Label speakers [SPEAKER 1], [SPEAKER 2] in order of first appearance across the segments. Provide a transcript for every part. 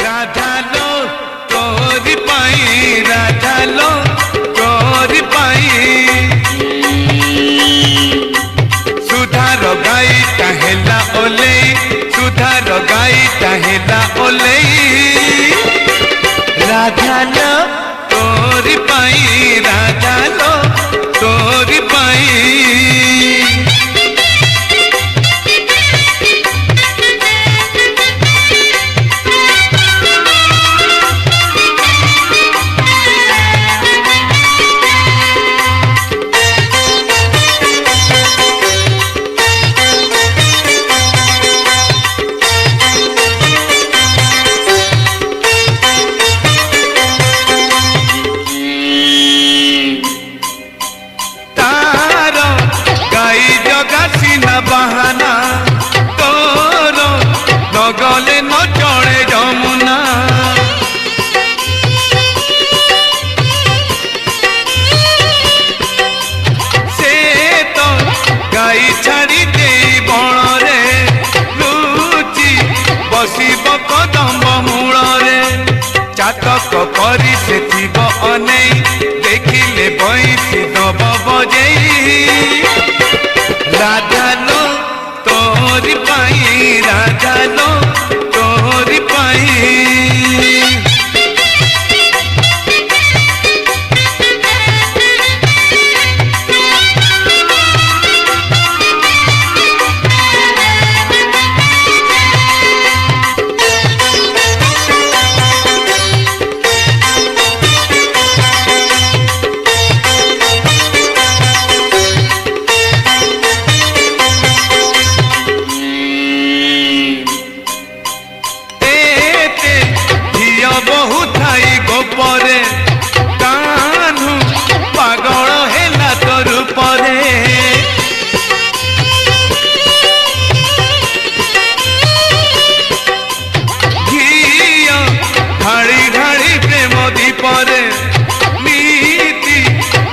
[SPEAKER 1] राधा लो तोरी पाई, राधा लो तोरी पाई, सुधार गाई टाहेला ओले, सुधार गाई टाहेला ओले, राधा लो तोरी पाई, राधा लो तोरी पाई। बहाना तोर नगले न चढ़े जमुना, से तो गाई छाड़ी दे बण रे लुचि बसिब कदम्ब मूल रे, चातक करी से थीब अनै देखिले बंसी दब बजेई, राधा लो तोरी पाई, राधा लो तोरी पाई। गोपरे कान्हू पागल हेला तोर परे, घिया ढाड़ी ढाड़ी प्रेम दीपरे, नीति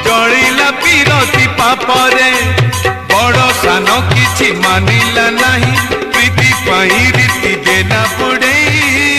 [SPEAKER 1] जलिला पीरती पापरे, बड़ सान किछि मानिला नाही, प्रीति पाई रीति देला बुड़ेई,